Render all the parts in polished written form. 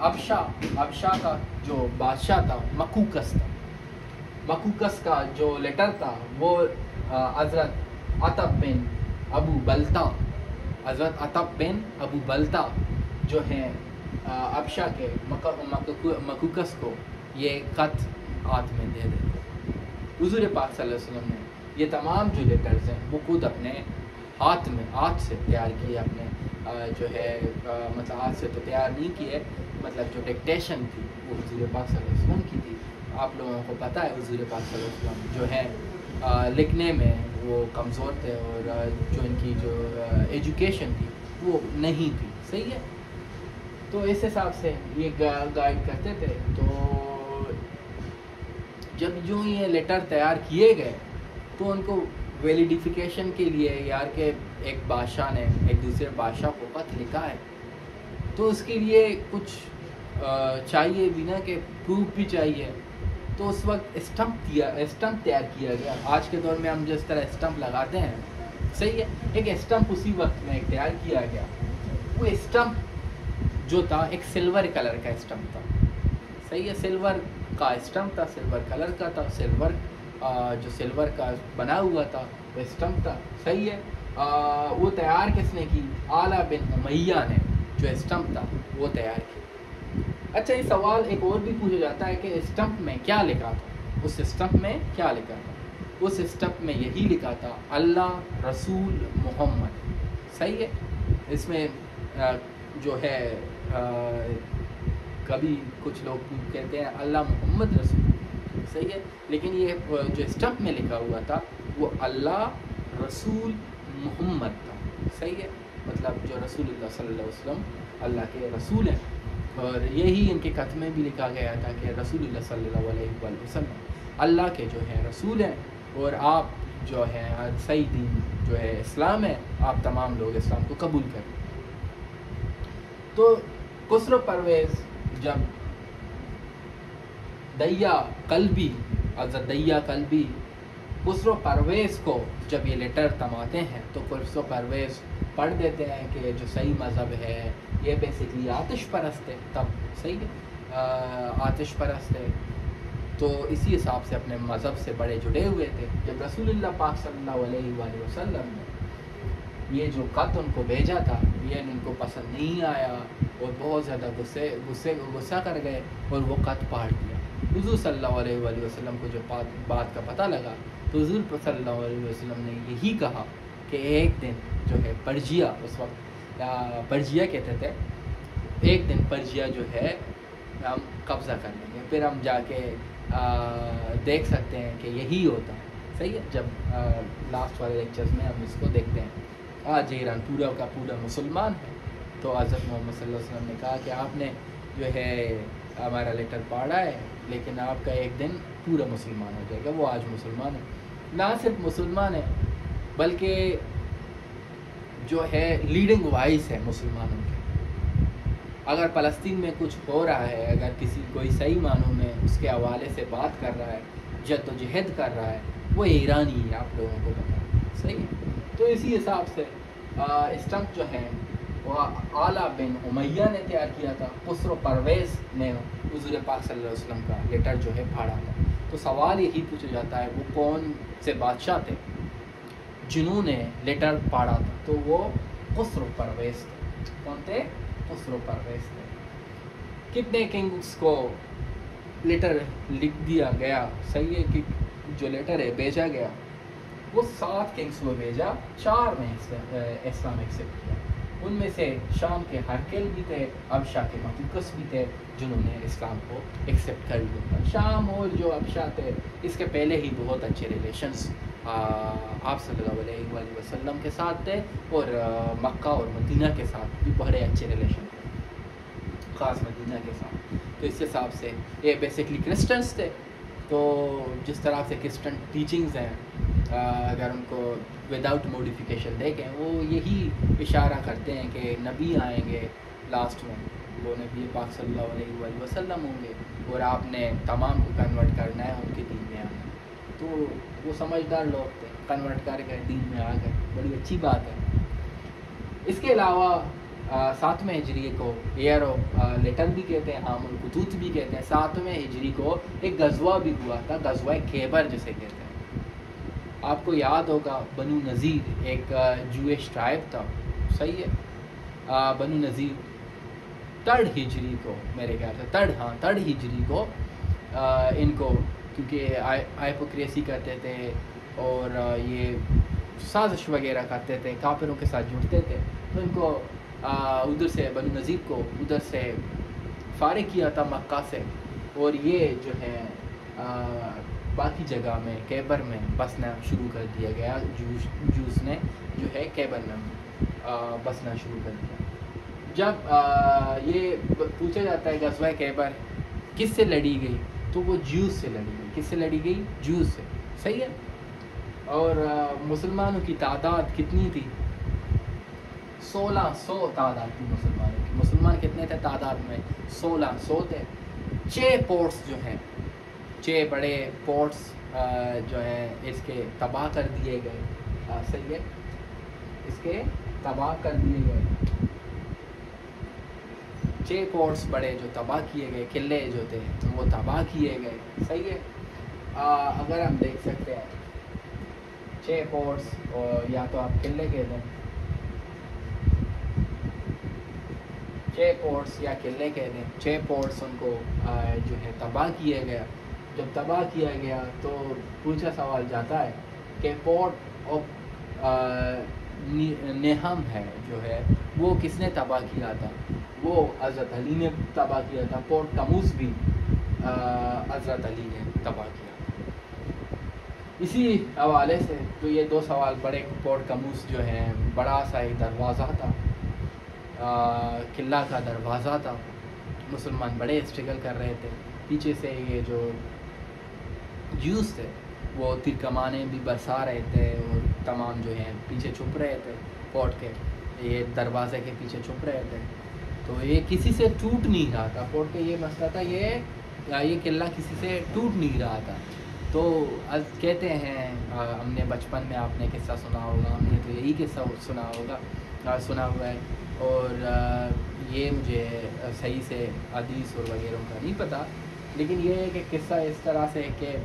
ابشا کا جو بادشاہ تھا مکوکس تھا. مکوکس کا جو لیٹر تھا وہ حضرت عتب بن ابو بلتا جو ہیں ابشا کے مکوکس کو یہ خط ہاتھ میں دے دیتے. حضور پاک صلی اللہ علیہ وسلم نے یہ تمام جو لیٹرز ہیں وہ خود اپنے ہاتھ سے تیار کیے. اپنے جو ہے مطلب ہاتھ سے تو تیار نہیں کیے, مطلب جو ڈکٹیشن تھی وہ حضور پاک صلی اللہ علیہ وسلم کی تھی. آپ لوگوں کو پتہ ہے حضور پاک صلی اللہ علیہ وسلم جو ہے لکھنے میں وہ کمزور تھے, اور جو ان کی جو ایجوکیشن تھی وہ نہیں تھی. صحیح ہے. تو اس حساب سے یہ گائیڈ کرتے تھے. تو جب جو یہ لیٹر تیار کیے گئے تو ان کو ویلیڈیفیکیشن کے لیے یار کہ ایک بادشاہ نے ایک دوسرے بادشاہ کو خط لکھا ہے تو اس کے لیے کچھ چاہیے بھی نا, کہ پروف بھی چاہیے. تو اس وقت اسٹمپ تیار کیا گیا. آج کے دور میں ہم جس طرح اسٹمپ لگاتے ہیں, صحیح ہے, ایک اسٹمپ اسی وقت میں تیار کیا گیا. وہ اسٹمپ جو تھا ایک سلور کلر کا اسٹمپ تھا. صحیح ہے, سلور کا اسٹمپ تھا, سلور کلر کا تھا, جو سلور کا بنا ہوا تھا وہ اسٹمپ تھا. صحیح ہے. وہ تیار کس نے کی؟ اعلیٰ بن امیہ نے جو اسٹمپ تھا وہ تیار کی. اچھا, یہ سوال ایک اور بھی پوچھا جاتا ہے کہ اسٹمپ میں کیا لکھا تھا؟ اس اسٹمپ میں کیا لکھا تھا؟ اس اسٹمپ میں یہی لکھا تھا اللہ رسول محمد. صحیح ہے. اس میں جو ہے کبھی کچھ لوگ کہتے ہیں اللہ محمد رسول. صحیح ہے. لیکن یہ جو اسٹمپ میں لکھا ہوا تھا وہ اللہ رسول محمد تھا. صحیح ہے. مطلب جو رسول اللہ صلی اللہ علیہ وسلم اللہ کے رسول ہیں, اور یہی ان کے خط میں بھی لکھا گیا تھا کہ رسول اللہ صلی اللہ علیہ وسلم اللہ کے جو ہیں رسول ہیں, اور آپ جو ہیں صحیح دین جو ہے اسلام ہے, آپ تمام لوگ اسلام کو قبول کریں. تو خسرو پرویز جب حضرت دیا قلبی خسرو پرویز کو جب یہ لیٹر تماتے ہیں تو خسرو پرویز پڑھ دیتے ہیں کہ جو صحیح مذہب ہے یہ بیسکلی آتش پرست ہے. تب صحیح ہے, آتش پرست ہے. تو اسی حساب سے اپنے مذہب سے بڑے جڑے ہوئے تھے. جب رسول اللہ پاک صلی اللہ علیہ وآلہ وسلم نے یہ جو خط ان کو بھیجا تھا یہ ان کو پسند نہیں آیا اور بہت زیادہ غصہ کر گئے اور وہ خط پاڑ دیا. حضور صلی اللہ علیہ وآلہ وسلم کو جب بات کا پتہ لگا تو حضور صلی اللہ علیہ وسلم نے یہی کہا کہ ایک دن جو ہے پرجیا, اس وقت پرجیا کہتے تھے, ایک دن پرجیا جو ہے ہم قبضہ کر لیں گے, پھر ہم جا کے دیکھ سکتے ہیں کہ یہی ہوتا ہے. صحیح ہے. جب لاسٹ والے لیکچرز میں ہم اس کو دیکھتے ہیں. آج ایران پورا کا پورا مسلمان ہے. تو حضرت محمد صلی اللہ علیہ وسلم نے کہا کہ آپ نے جو ہے ہمارا لیٹر پاڑا ہے لیکن آپ کا ایک دن پورا مسلمان ہو جائے گا. وہ آج مسلمان ہے, نہ صرف مسلمان ہے بلکہ جو ہے لیڈنگ وائس ہے مسلمانوں کے. اگر فلسطین میں کچھ ہو رہا ہے, اگر کوئی صحیح معنوں میں اس کے حوالے سے بات کر رہا ہے, جد و جہد کر رہا ہے, وہ ایرانی ہے. آپ لوگوں کو پتا ہے. صحیح ہے. تو اسی حساب سے اسٹمپ جو ہے وہ اعلیٰ بن امیہ نے تیار کیا تھا. خسرو پرویز نے حضور پاک صلی اللہ علیہ وسلم کا لیٹر جو ہے پھاڑا تھا. تو سوال یہی پوچھا جاتا ہے وہ کون سے بادشاہ تھے جنہوں نے لیٹر پاڑا تھا؟ تو وہ خسرو پرویز تھے. کون تھے؟ خسرو پرویز تھے. کتنے کنگز کو لیٹر لکھ دیا گیا؟ صحیح ہے کہ جو لیٹر ہے بھیجا گیا وہ 7 کنگز کو بھیجا, 4 میں اسلام ایکسیپٹ کیا. ان میں سے شام کے ہرکل بھی تھے, ابشا کے مکوکس بھی تھے جنہوں نے اسلام کو ایکسیپٹ کر لیا. شام اور جو ابشا تھے اس کے پہلے ہی بہت اچھے ریلیشنس آپ صلی اللہ علیہ وآلہ وسلم کے ساتھ تھے, اور مکہ اور مدینہ کے ساتھ بھی بڑے اچھے ریلیشن تھے, خاص مدینہ کے ساتھ. تو اس حساب سے یہ بیسکلی کرسچنس تھے. تو جس طرح سے کرسچن ٹیچنگز ہیں اگر ان کو وداؤٹ موڈیفیکیشن دیکھیں وہ یہی اشارہ کرتے ہیں کہ نبی آئیں گے لاسٹ میں, وہ نبی پاک صلی اللہ علیہ وآلہ وسلم ہوں گے اور آپ نے تمام کو کنورٹ کرنا ہے ان کے دین میں آنا. تو وہ سمجھدار لوگ تھے, کنورٹ کر کے دین میں آ گئے, بڑی اچھی بات ہے. اس کے علاوہ 7ویں ہجری کو ایئر آف لیٹن بھی کہتے ہیں، عام الخطوط بھی کہتے ہیں. 7ویں ہجری کو ایک غزوہ بھی ہوا تھا، غزوہ خیبر جسے کہتے ہیں. آپ کو یاد ہوگا بنو نذیر ایک جوئش ٹرائب تھا، صحیح ہے. بنو نذیر 3rd ہجری کو، میرے خیال سے 3rd ہجری کو ان کو، کیونکہ ہائپوکریسی کرتے تھے اور یہ سازش وغیرہ کرتے تھے، کافروں کے ساتھ جڑتے تھے، تو ان کو ادھر سے بنو نذیر کو ادھر سے فارغ کیا تھا مکہ سے، اور یہ جو ہے باقی جگہ میں خیبر میں بسنا شروع کر دیا گیا. جوز نے جو ہے خیبر میں بسنا شروع کر دیا. جب یہ پوچھا جاتا ہے غزوہ خیبر کس سے لڑی گئی، تو وہ جوز سے لڑی گئی. کس سے لڑی گئی؟ جوز سے، صحیح ہے. اور مسلمانوں کی تعداد کتنی تھی؟ 1600 تعداد تھی مسلمانوں کی. مسلمان کتنے تھے تعداد میں؟ 1600 تھے. 6 پورٹس جو ہیں، 6 بڑے پورٹس جو ہیں اس کے تباہ کر دیے گئے. صحیح ہے، اس کے تباہ کر دیے گئے. 6 پورٹس بڑے جو تباہ کیے گئے، قلعے جو تھے وہ تباہ کیے گئے. صحیح ہے. اگر ہم دیکھ سکتے ہیں 6 پورٹس، اور یا تو آپ قلعے کہہ دیں، 6 پورٹس یا قلعے کہہ دیں. 6 پورٹس ان کو جو ہے تباہ کیا گیا. جب تباہ کیا گیا تو پوچھا سوال جاتا ہے کہ پورٹ آف نیہم ہے جو ہے وہ کس نے تباہ کیا تھا؟ وہ حضرت علی نے تباہ کیا تھا. پورٹ کموس بھی حضرت علی نے تباہ کیا تھا. اسی حوالے سے تو یہ 2 سوال بڑے. پورٹ کموس جو ہے بڑا سا ایک دروازہ تھا، قلعہ کا دروازہ تھا. مسلمان بڑے اسٹرگل کر رہے تھے. پیچھے سے یہ جو جوز تھے وہ تیر کمانیں بھی برسا رہے تھے، اور تمام جو ہیں پیچھے چھپ رہے تھے پورٹ کے، یہ دروازے کے پیچھے چھپ رہے تھے. تو یہ کسی سے ٹوٹ نہیں رہا تھا. پورٹ کا یہ مسئلہ تھا، یہ قلعہ کسی سے ٹوٹ نہیں رہا تھا. تو کہتے ہیں، ہم نے بچپن میں آپ نے قصہ سنا ہوگا، ہم نے تو یہی قصہ سنا ہوا ہے. اور یہ مجھے صحیح سے حدیث اور وغیرہ کا نہیں پتہ، لیکن یہ ہے کہ قصہ اس طرح سے ہے کہ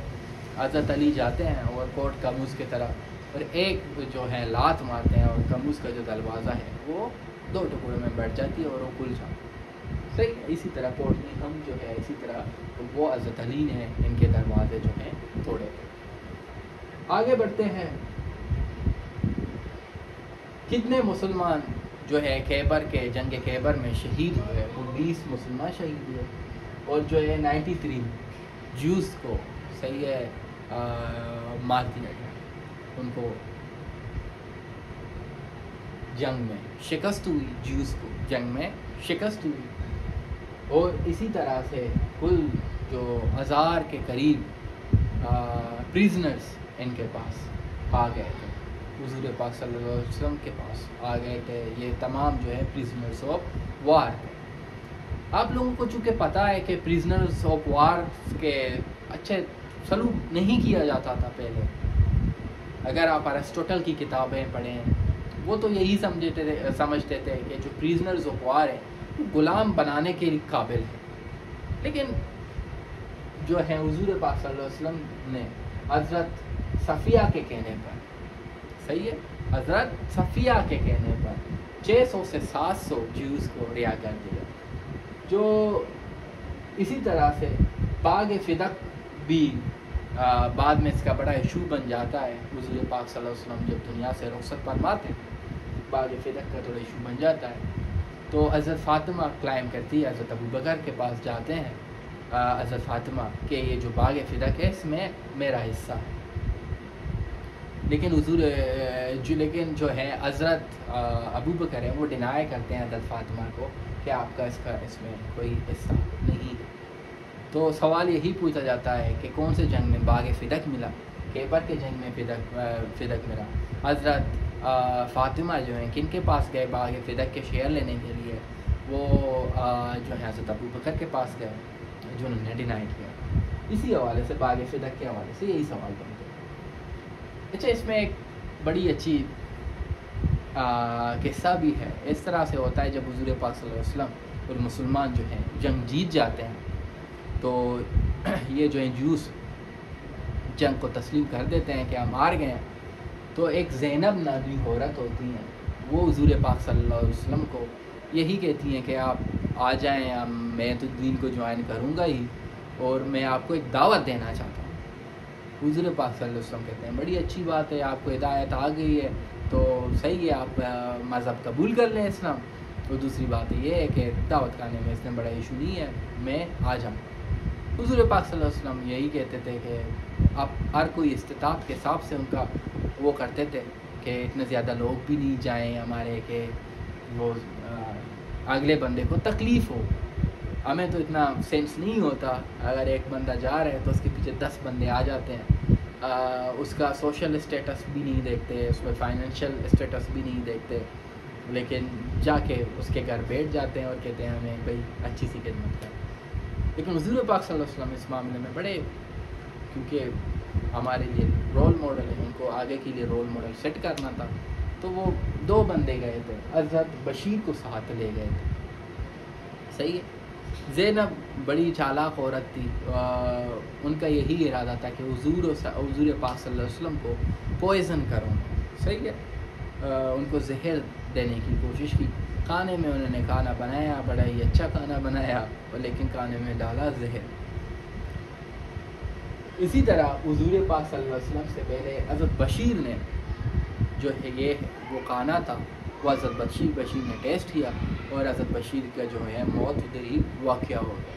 حضرت علی جاتے ہیں اور پورٹ کموس کی طرف، اور ایک جو ہے لات مارتے ہیں، اور کموس کا جو دروازہ ہے وہ 2 ٹکڑوں میں بیٹھ جاتی ہے اور وہ کھل جاتا ہے. صحیح. اسی طرح پورٹ نیہم جو ہے، اسی طرح وہ حضرت علی نے ان کے دروازے جو ہیں توڑے. آگے بڑھتے ہیں. کتنے مسلمان جو ہے خیبر کے جنگ خیبر میں شہید ہوئے؟ وہ 20 مسلمان شہید ہوئے. اور جو ہے 93 جوز کو، صحیح ہے، مار دیا گیا. ان کو جنگ میں شکست ہوئی. جوز کو جنگ میں شکست ہوئی. اور اسی طرح سے کل جو 1000 کے قریب پریزنرز ان کے پاس آ گئے تھے، حضور پاک صلی اللہ علیہ وسلم کے پاس آ گئے تھے. یہ تمام جو ہے پریزنرز آف وار تھے. آپ لوگوں کو چونکہ پتہ ہے کہ پریزنرز آف وار کے اچھے سلوک نہیں کیا جاتا تھا پہلے. اگر آپ ارسطوٹل کی کتابیں پڑھیں، وہ تو یہی سمجھتے تھے کہ جو پریزنرز آف وار ہیں وہ غلام بنانے کے قابل ہیں. لیکن جو ہے حضور پاک صلی اللہ علیہ وسلم نے حضرت صفیہ کے کہنے پر، صحیح ہے، حضرت صفیہ کے کہنے پر 600 سے 700 جوز کو رہا کر دیا. جو اسی طرح سے باغ فدق بھی بعد میں اس کا بڑا ایشو بن جاتا ہے. حضور پاک صلی اللہ علیہ وسلم جب دنیا سے رخصت فرماتے ہیں، باغ فدق کا تھوڑا ایشو بن جاتا ہے. تو حضرت فاطمہ کلائم کرتی ہے، حضرت ابو بکر کے پاس جاتے ہیں حضرت فاطمہ کہ یہ جو باغ فدق ہے اس میں میرا حصہ ہے. لیکن جو ہے حضرت ابو بکر ہے وہ ڈینائی کرتے ہیں حضرت فاطمہ کو کہ آپ کا اس میں کوئی حصہ نہیں ہے. تو سوال یہی پوچھا جاتا ہے کہ کون سے جنگ میں باغ فدق ملا؟ خیبر کے جنگ میں فدق ملا. حضرت فاطمہ جو ہیں کن کے پاس گئے باغ فدق کے شیئر لینے کے لیے؟ وہ جو ہے حضرت ابو بکر کے پاس گئے جنہوں نے ڈینائی کیا. اسی حوالے سے باغ فدق کے حوالے سے یہی سوال بنتے ہیں. اچھا، اس میں ایک بڑی اچھی قصہ بھی ہے. اس طرح سے ہوتا ہے جب حضور پاک صلی اللہ علیہ وسلم اور مسلمان جو ہیں جنگ جیت جاتے ہیں تو یہ جو ہیں جوس جنگ کو تسلیم کر دیتے ہیں کہ ہم ہار گئے ہیں. تو ایک زینب نامی عورت ہوتی ہیں, وہ حضور پاک صلی اللہ علیہ وسلم کو یہی کہتی ہیں کہ آپ آ جائیں, میں تو دین کو جوائن کروں گا ہی, اور میں آپ کو ایک دعوت دینا چاہتا ہوں. حضور پاک صلی اللہ علیہ وسلم کہتے ہیں بڑی اچھی بات ہے, آپ کو ہدایت آ گئی ہے تو صحیح ہے, آپ مذہب قبول کر لیں اسلام. اور دوسری بات یہ ہے کہ دعوت کھانے میں اس میں بڑا ایشو نہیں ہے, میں آ جاؤں. حضور پاک صلی اللہ علیہ وسلم یہی کہتے تھے کہ اب ہر کوئی استطاعت کے حساب سے ان کا وہ کرتے تھے کہ اتنے زیادہ لوگ بھی نہیں جائیں ہمارے کہ وہ اگلے بندے کو تکلیف ہو. ہمیں تو اتنا سینس نہیں ہوتا, اگر ایک بندہ جا رہا ہے تو اس کے پیچھے 10 بندے آ جاتے ہیں, اس کا سوشل اسٹیٹس بھی نہیں دیکھتے, اس میں فائنینشیل اسٹیٹس بھی نہیں دیکھتے, لیکن جا کے اس کے گھر بیٹھ جاتے ہیں اور کہتے ہیں ہمیں بھائی اچھی سی خدمت کریں. لیکن حضور پاک صلی اللہ علیہ وسلم اس معاملے میں بڑے, کیونکہ ہمارے لیے رول ماڈل ہے, ان کو آگے کے لیے رول ماڈل سیٹ کرنا تھا, تو وہ 2 بندے گئے تھے, حضرت بشیر کو ساتھ لے گئے تھے. صحیح ہے. زینب بڑی چالاک عورت تھی, ان کا یہی ارادہ تھا کہ حضور پاک صلی اللہ علیہ وسلم کو پوائزن کروں. صحیح ہے. ان کو زہر دینے کی کوشش کی. کھانے میں انہوں نے کھانا بنایا, بڑا ہی اچھا کھانا بنایا, لیکن کھانے میں ڈالا زہر. اسی طرح حضور پاک صلی اللہ علیہ وسلم سے پہلے حضرت بشیر نے جو ہے یہ وہ کھانا تھا وہ حضرت بشیر نے ٹیسٹ کیا, اور حضرت بشیر کا جو ہے موت ادھر ہی واقعہ ہو گیا.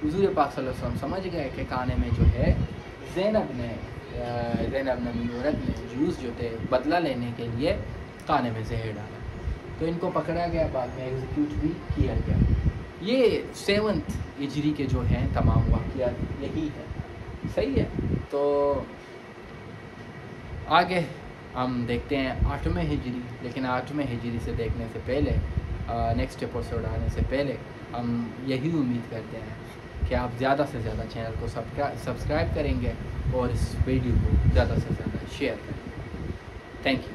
حضور پاک صلی اللہ علیہ وسلم سمجھ گئے کہ کھانے میں جو ہے زینب نامی عورت نے جوس جو تھے بدلہ لینے کے لیے کھانے میں زہر ڈالا, تو ان کو پکڑا گیا, بعد میں ایگزیکیوٹ بھی کیا گیا. یہ 7 ہجری کے جو ہیں تمام واقعات یہی ہے. صحیح ہے. تو آگے ہم دیکھتے ہیں 8ویں ہجری, لیکن 8ویں ہجری سے دیکھنے سے پہلے, نیکسٹ ایپیسوڈ آنے سے پہلے, ہم یہی امید کرتے ہیں کہ آپ زیادہ سے زیادہ چینل کو سبسکرائب کریں گے اور اس ویڈیو کو زیادہ سے زیادہ شیئر کریں گے. Thank you.